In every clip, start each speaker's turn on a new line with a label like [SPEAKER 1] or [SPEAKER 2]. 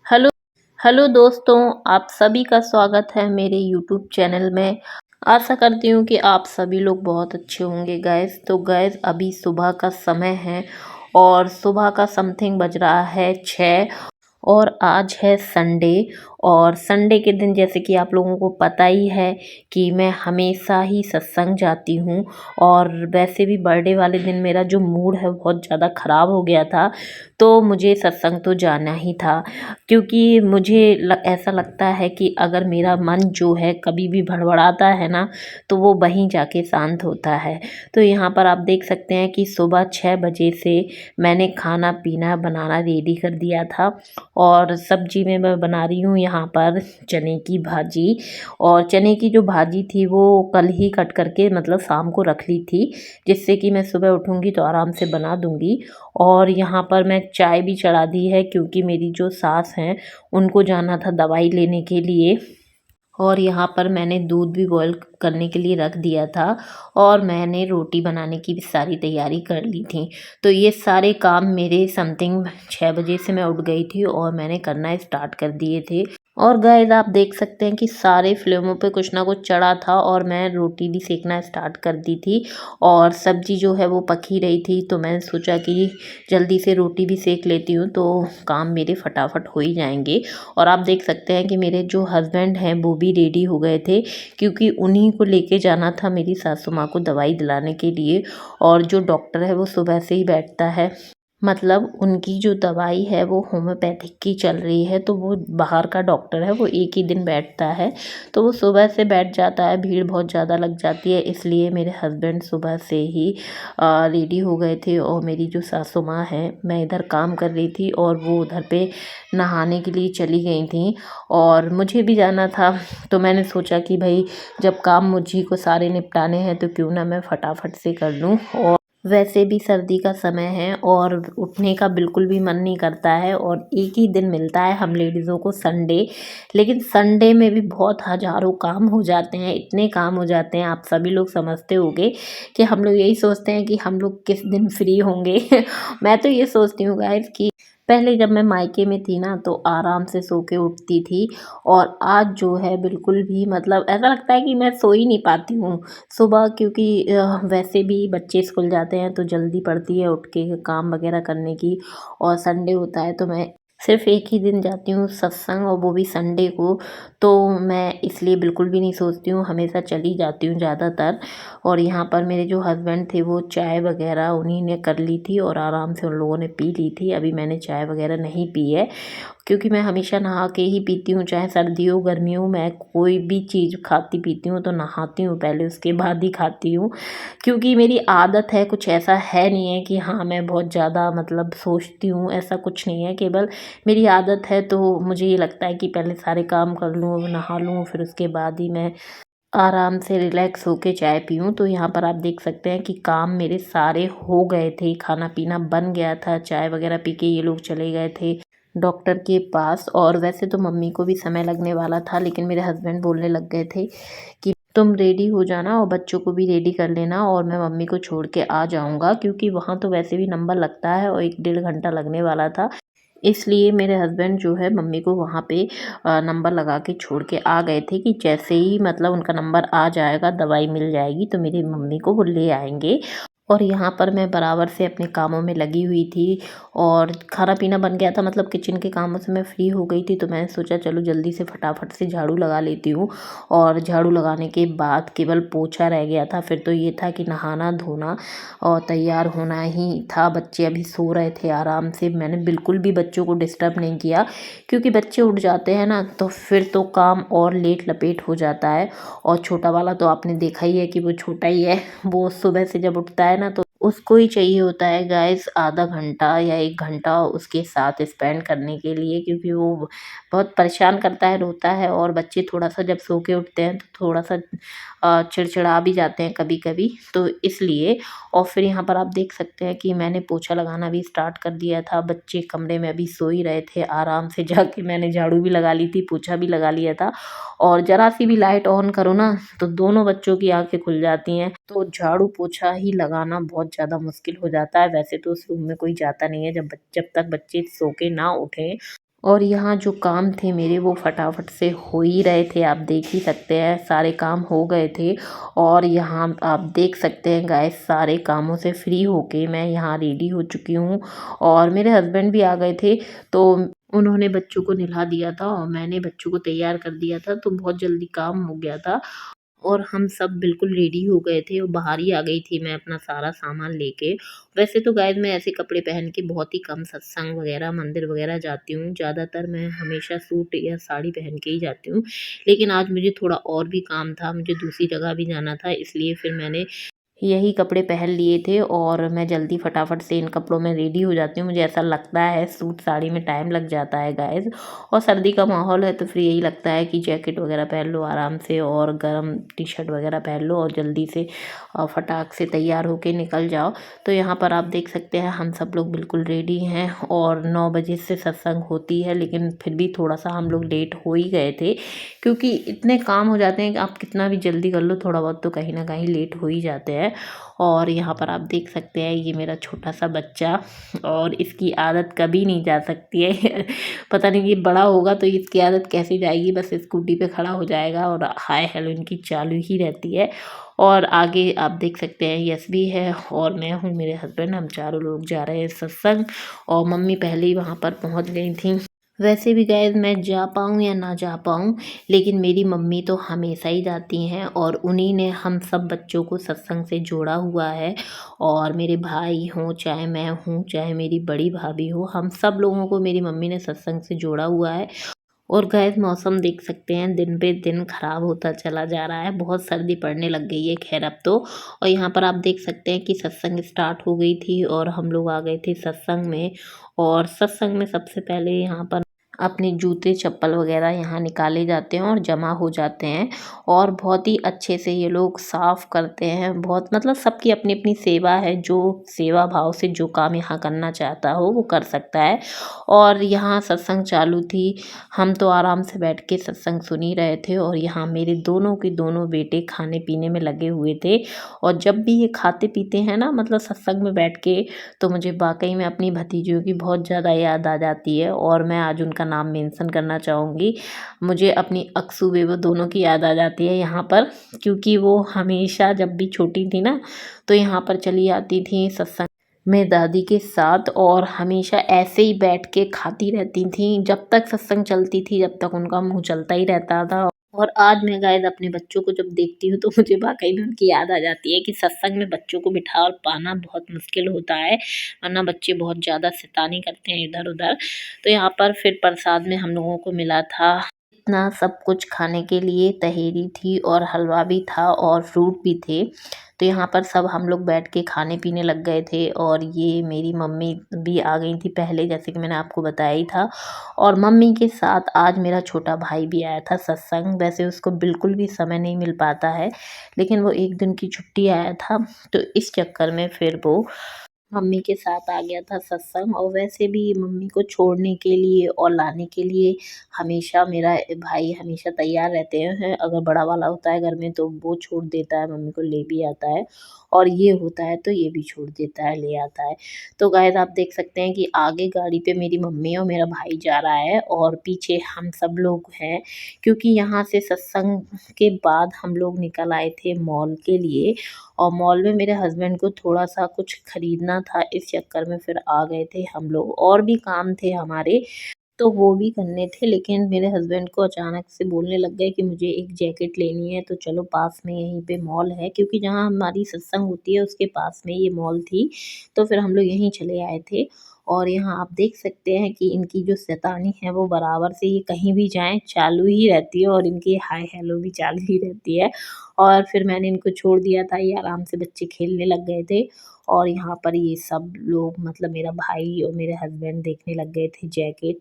[SPEAKER 1] Hello hello दोस्तों, आप सभी का स्वागत है मेरे यूट्यूब चैनल में। आशा करती हूँ कि आप सभी लोग बहुत अच्छे होंगे गाइस। तो गाइस अभी सुबह का समय है और सुबह का समथिंग बज रहा है 6 और आज है संडे। और संडे के दिन जैसे कि आप लोगों को पता ही है कि मैं हमेशा ही सत्संग जाती हूँ। और वैसे भी बर्थडे वाले दिन मेरा जो मूड है बहुत ज़्यादा ख़राब हो गया था, तो मुझे सत्संग तो जाना ही था। क्योंकि मुझे ऐसा लगता है कि अगर मेरा मन जो है कभी भी भड़बड़ाता है ना, तो वो वहीं जाके शांत होता है। तो यहाँ पर आप देख सकते हैं कि सुबह 6 बजे से मैंने खाना पीना बनाना रेडी कर दिया था। और सब्जी में मैं बना रही हूँ यहाँ पर चने की भाजी। और चने की जो भाजी थी वो कल ही कट करके मतलब शाम को रख ली थी, जिससे कि मैं सुबह उठूँगी तो आराम से बना दूँगी। और यहाँ पर मैं चाय भी चढ़ा दी है क्योंकि मेरी जो सास हैं उनको जाना था दवाई लेने के लिए। और यहाँ पर मैंने दूध भी बॉयल करने के लिए रख दिया था और मैंने रोटी बनाने की भी सारी तैयारी कर ली थी। तो ये सारे काम मेरे समथिंग 6 बजे से मैं उठ गई थी और मैंने करना स्टार्ट कर दिए थे। और गाइस आप देख सकते हैं कि सारे फ्लेमों पे कुछ ना कुछ चढ़ा था और मैं रोटी भी सेकना स्टार्ट कर दी थी। और सब्जी जो है वो पक ही रही थी, तो मैंने सोचा कि जल्दी से रोटी भी सेक लेती हूँ तो काम मेरे फटाफट हो ही जाएंगे। और आप देख सकते हैं कि मेरे जो हस्बैंड हैं वो भी रेडी हो गए थे, क्योंकि उन्हीं को लेके जाना था मेरी सासू माँ को दवाई दिलाने के लिए। और जो डॉक्टर है वो सुबह से ही बैठता है, मतलब उनकी जो दवाई है वो होम्योपैथिक की चल रही है, तो वो बाहर का डॉक्टर है, वो एक ही दिन बैठता है। तो वो सुबह से बैठ जाता है, भीड़ बहुत ज़्यादा लग जाती है, इसलिए मेरे हस्बैंड सुबह से ही रेडी हो गए थे। और मेरी जो सासू माँ है, मैं इधर काम कर रही थी और वो उधर पे नहाने के लिए चली गई थी और मुझे भी जाना था। तो मैंने सोचा कि भाई जब काम मुझी को सारे निपटाने हैं तो क्यों ना मैं फटाफट से कर लूँ। और वैसे भी सर्दी का समय है और उठने का बिल्कुल भी मन नहीं करता है, और एक ही दिन मिलता है हम लेडीज़ों को संडे। लेकिन संडे में भी बहुत हज़ारों काम हो जाते हैं, इतने काम हो जाते हैं, आप सभी लोग समझते होंगे कि हम लोग यही सोचते हैं कि हम लोग किस दिन फ्री होंगे। मैं तो ये सोचती हूँ गाइस कि पहले जब मैं मायके में थी ना तो आराम से सो के उठती थी, और आज जो है बिल्कुल भी मतलब ऐसा लगता है कि मैं सो ही नहीं पाती हूँ सुबह। क्योंकि वैसे भी बच्चे स्कूल जाते हैं तो जल्दी पड़ती है उठ के काम वगैरह करने की। और संडे होता है तो मैं सिर्फ़ एक ही दिन जाती हूँ सत्संग, और वो भी संडे को। तो मैं इसलिए बिल्कुल भी नहीं सोचती हूँ, हमेशा चली जाती हूँ ज़्यादातर। और यहाँ पर मेरे जो हस्बैंड थे वो चाय वगैरह उन्हीं ने कर ली थी और आराम से उन लोगों ने पी ली थी। अभी मैंने चाय वगैरह नहीं पी है, क्योंकि मैं हमेशा नहा के ही पीती हूँ, चाहे सर्दी हो गर्मी हो। मैं कोई भी चीज़ खाती पीती हूँ तो नहाती हूँ पहले, उसके बाद ही खाती हूँ। क्योंकि मेरी आदत है, कुछ ऐसा है नहीं है कि हाँ मैं बहुत ज़्यादा मतलब सोचती हूँ, ऐसा कुछ नहीं है, केवल मेरी आदत है। तो मुझे ये लगता है कि पहले सारे काम कर लूँ, नहा लूँ, फिर उसके बाद ही मैं आराम से रिलैक्स होके चाय पीऊँ। तो यहाँ पर आप देख सकते हैं कि काम मेरे सारे हो गए थे, खाना पीना बन गया था, चाय वगैरह पी के ये लोग चले गए थे डॉक्टर के पास। और वैसे तो मम्मी को भी समय लगने वाला था, लेकिन मेरे हस्बैंड बोलने लग गए थे कि तुम रेडी हो जाना और बच्चों को भी रेडी कर लेना और मैं मम्मी को छोड़ के आ जाऊँगा, क्योंकि वहाँ तो वैसे भी नंबर लगता है और 1 डेढ़ घंटा लगने वाला था। इसलिए मेरे हस्बैंड जो है मम्मी को वहाँ पे नंबर लगा के छोड़ के आ गए थे कि जैसे ही मतलब उनका नंबर आ जाएगा, दवाई मिल जाएगी तो मेरी मम्मी को वो ले आएँगे। और यहाँ पर मैं बराबर से अपने कामों में लगी हुई थी और खाना पीना बन गया था, मतलब किचन के कामों से मैं फ्री हो गई थी। तो मैंने सोचा चलो जल्दी से फटाफट से झाड़ू लगा लेती हूँ। और झाड़ू लगाने के बाद केवल पोछा रह गया था, फिर तो ये था कि नहाना धोना और तैयार होना ही था। बच्चे अभी सो रहे थे आराम से, मैंने बिल्कुल भी बच्चों को डिस्टर्ब नहीं किया, क्योंकि बच्चे उठ जाते हैं ना तो फिर तो काम और लेट लपेट हो जाता है। और छोटा वाला तो आपने देखा ही है कि वो छोटा ही है, वो सुबह से जब उठता है ना तो उसको ही चाहिए होता है गाइस आधा घंटा या 1 घंटा उसके साथ स्पेंड करने के लिए, क्योंकि वो बहुत परेशान करता है, रोता है। और बच्चे थोड़ा सा जब सो के उठते हैं तो थोड़ा सा चिड़चिड़ा भी जाते हैं कभी कभी, तो इसलिए। और फिर यहाँ पर आप देख सकते हैं कि मैंने पोछा लगाना भी स्टार्ट कर दिया था। बच्चे कमरे में अभी सो ही रहे थे, आराम से जाके मैंने झाड़ू भी लगा ली थी, पोछा भी लगा लिया था। और ज़रा सी भी लाइट ऑन करो ना तो दोनों बच्चों की आंखें खुल जाती हैं, तो झाड़ू पोछा ही लगाना बहुत ज़्यादा मुश्किल हो जाता है। वैसे तो उस रूम में कोई जाता नहीं है जब तक बच्चे सो के ना उठें। और यहाँ जो काम थे मेरे वो फटाफट से हो ही रहे थे, आप देख ही सकते हैं सारे काम हो गए थे। और यहाँ आप देख सकते हैं गाइस, सारे कामों से फ्री होके मैं यहाँ रेडी हो चुकी हूँ और मेरे हस्बैंड भी आ गए थे। तो उन्होंने बच्चों को नहला दिया था और मैंने बच्चों को तैयार कर दिया था, तो बहुत जल्दी काम हो गया था और हम सब बिल्कुल रेडी हो गए थे और बाहर ही आ गई थी मैं अपना सारा सामान लेके। वैसे तो गाइस मैं ऐसे कपड़े पहन के बहुत ही कम सत्संग वगैरह, मंदिर वगैरह जाती हूँ। ज़्यादातर मैं हमेशा सूट या साड़ी पहन के ही जाती हूँ। लेकिन आज मुझे थोड़ा और भी काम था, मुझे दूसरी जगह भी जाना था, इसलिए फिर मैंने यही कपड़े पहन लिए थे और मैं जल्दी फटाफट से इन कपड़ों में रेडी हो जाती हूँ। मुझे ऐसा लगता है सूट साड़ी में टाइम लग जाता है गाइस, और सर्दी का माहौल है तो फिर यही लगता है कि जैकेट वगैरह पहन लो आराम से और गर्म टी शर्ट वगैरह पहन लो और जल्दी से फटाक से तैयार होके निकल जाओ। तो यहाँ पर आप देख सकते हैं हम सब लोग बिल्कुल रेडी हैं और 9 बजे से सत्संग होती है, लेकिन फिर भी थोड़ा सा हम लोग लेट हो ही गए थे क्योंकि इतने काम हो जाते हैं कि आप कितना भी जल्दी कर लो थोड़ा बहुत तो कहीं ना कहीं लेट हो ही जाते हैं। और यहाँ पर आप देख सकते हैं ये मेरा छोटा सा बच्चा, और इसकी आदत कभी नहीं जा सकती है पता नहीं ये बड़ा होगा तो इसकी आदत कैसे जाएगी, बस स्कूटी पे खड़ा हो जाएगा और हाय हेलो इनकी चालू ही रहती है। और आगे आप देख सकते हैं यश भी है और मैं हूँ, मेरे हस्बैंड, हम चारों लोग जा रहे हैं सत्संग और मम्मी पहले ही वहाँ पर पहुँच गई थी। वैसे भी गाइस मैं जा पाऊँ या ना जा पाऊँ, लेकिन मेरी मम्मी तो हमेशा ही जाती हैं और उन्हीं ने हम सब बच्चों को सत्संग से जोड़ा हुआ है। और मेरे भाई हों, चाहे मैं हूँ, चाहे मेरी बड़ी भाभी हो, हम सब लोगों को मेरी मम्मी ने सत्संग से जोड़ा हुआ है। और गाइस मौसम देख सकते हैं दिन पे दिन ख़राब होता चला जा रहा है, बहुत सर्दी पड़ने लग गई है खैर अब तो। और यहाँ पर आप देख सकते हैं कि सत्संग स्टार्ट हो गई थी और हम लोग आ गए थे सत्संग में। और सत्संग में सबसे पहले यहाँ पर अपने जूते चप्पल वगैरह यहाँ निकाले जाते हैं और जमा हो जाते हैं और बहुत ही अच्छे से ये लोग साफ़ करते हैं। बहुत मतलब सबकी अपनी अपनी सेवा है, जो सेवा भाव से जो काम यहाँ करना चाहता हो वो कर सकता है। और यहाँ सत्संग चालू थी, हम तो आराम से बैठ के सत्संग सुन ही रहे थे और यहाँ मेरे दोनों के दोनों बेटे खाने पीने में लगे हुए थे। और जब भी ये खाते पीते हैं ना, मतलब सत्संग में बैठ के, तो मुझे वाकई में अपनी भतीजियों की बहुत ज़्यादा याद आ जाती है और मैं आज उनका नाम मेंशन करना चाहूँगी। मुझे अपनी अक्सू बेबो दोनों की याद आ जाती है यहाँ पर, क्योंकि वो हमेशा जब भी छोटी थी ना तो यहाँ पर चली आती थी सत्संग में दादी के साथ और हमेशा ऐसे ही बैठ के खाती रहती थी जब तक सत्संग चलती थी, जब तक उनका मुंह चलता ही रहता था। और आज मैं गाइस अपने बच्चों को जब देखती हूँ तो मुझे वाकई में उनकी याद आ जाती है कि सत्संग में बच्चों को बिठा और पाना बहुत मुश्किल होता है, वरना बच्चे बहुत ज़्यादा शैतानी करते हैं इधर उधर। तो यहाँ पर फिर प्रसाद में हम लोगों को मिला था इतना सब कुछ खाने के लिए, तहेरी थी और हलवा भी था और फ्रूट भी थे। तो यहाँ पर सब हम लोग बैठ के खाने पीने लग गए थे और ये मेरी मम्मी भी आ गई थी पहले, जैसे कि मैंने आपको बताया ही था। और मम्मी के साथ आज मेरा छोटा भाई भी आया था सत्संग। वैसे उसको बिल्कुल भी समय नहीं मिल पाता है, लेकिन वो एक दिन की छुट्टी आया था, तो इस चक्कर में फिर वो मम्मी के साथ आ गया था सत्संग। और वैसे भी मम्मी को छोड़ने के लिए और लाने के लिए हमेशा मेरा भाई हमेशा तैयार रहते हैं। अगर बड़ा वाला होता है घर में तो वो छोड़ देता है, मम्मी को ले भी आता है, और ये होता है तो ये भी छोड़ देता है, ले आता है। तो गाइस आप देख सकते हैं कि आगे गाड़ी पे मेरी मम्मी और मेरा भाई जा रहा है और पीछे हम सब लोग हैं, क्योंकि यहाँ से सत्संग के बाद हम लोग निकल आए थे मॉल के लिए। और मॉल में मेरे हस्बैंड को थोड़ा सा कुछ खरीदना था, इस चक्कर में फिर आ गए थे हम लोग। और भी काम थे हमारे तो वो भी करने थे, लेकिन मेरे हस्बैंड को अचानक से बोलने लग गए कि मुझे एक जैकेट लेनी है, तो चलो पास में यहीं पे मॉल है, क्योंकि जहाँ हमारी सत्संग होती है उसके पास में ये मॉल थी। तो फिर हम लोग यहीं चले आए थे। और यहाँ आप देख सकते हैं कि इनकी जो शैतानी है वो बराबर से ये कहीं भी जाएँ चालू ही रहती है और इनकी हाय हेलो भी चालू ही रहती है। और फिर मैंने इनको छोड़ दिया था, ये आराम से बच्चे खेलने लग गए थे। और यहाँ पर ये सब लोग मतलब मेरा भाई और मेरे हस्बैंड देखने लग गए थे जैकेट,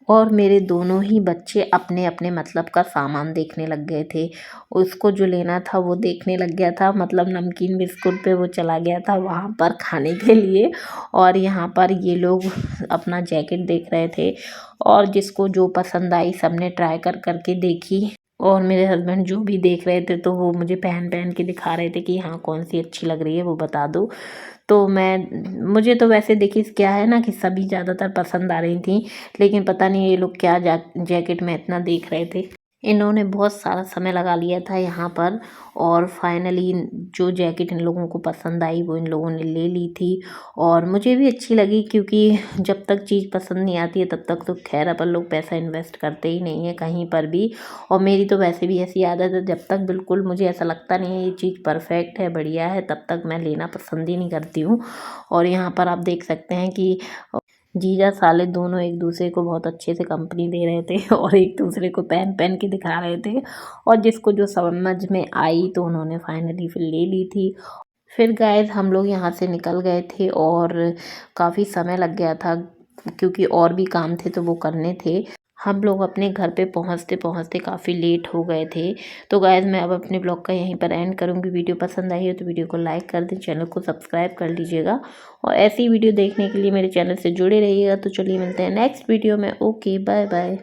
[SPEAKER 1] और मेरे दोनों ही बच्चे अपने-अपने मतलब का सामान देखने लग गए थे। उसको जो लेना था वो देखने लग गया था, मतलब नमकीन बिस्कुट पे वो चला गया था वहाँ पर खाने के लिए। और यहाँ पर ये लोग अपना जैकेट देख रहे थे और जिसको जो पसंद आई सबने ट्राई कर के देखी और मेरे हस्बैंड जो भी देख रहे थे तो वो मुझे पहन पहन के दिखा रहे थे कि हाँ कौन सी अच्छी लग रही है वो बता दो। तो मुझे तो वैसे देखिए क्या है ना कि सभी ज़्यादातर पसंद आ रही थी, लेकिन पता नहीं ये लोग क्या जैकेट में इतना देख रहे थे। इन्होंने बहुत सारा समय लगा लिया था यहाँ पर और फाइनली जो जैकेट इन लोगों को पसंद आई वो इन लोगों ने ले ली थी और मुझे भी अच्छी लगी, क्योंकि जब तक चीज़ पसंद नहीं आती है तब तक तो खैर अपन लोग पैसा इन्वेस्ट करते ही नहीं है कहीं पर भी। और मेरी तो वैसे भी ऐसी आदत है, जब तक बिल्कुल मुझे ऐसा लगता नहीं है ये चीज़ परफेक्ट है, बढ़िया है, तब तक मैं लेना पसंद ही नहीं करती हूँ। और यहाँ पर आप देख सकते हैं कि जीजा साले दोनों एक दूसरे को बहुत अच्छे से कंपनी दे रहे थे और एक दूसरे को पहन पहन के दिखा रहे थे, और जिसको जो समझ में आई तो उन्होंने फाइनली फिर ले ली थी। फिर गाइस हम लोग यहाँ से निकल गए थे और काफ़ी समय लग गया था, क्योंकि और भी काम थे तो वो करने थे। हम लोग अपने घर पे पहुँचते पहुँचते काफ़ी लेट हो गए थे। तो गाइस मैं अब अपने ब्लॉग का यहीं पर एंड करूँगी। वीडियो पसंद आई हो तो वीडियो को लाइक कर दें, चैनल को सब्सक्राइब कर लीजिएगा और ऐसी वीडियो देखने के लिए मेरे चैनल से जुड़े रहिएगा। तो चलिए मिलते हैं नेक्स्ट वीडियो में। Okay bye bye.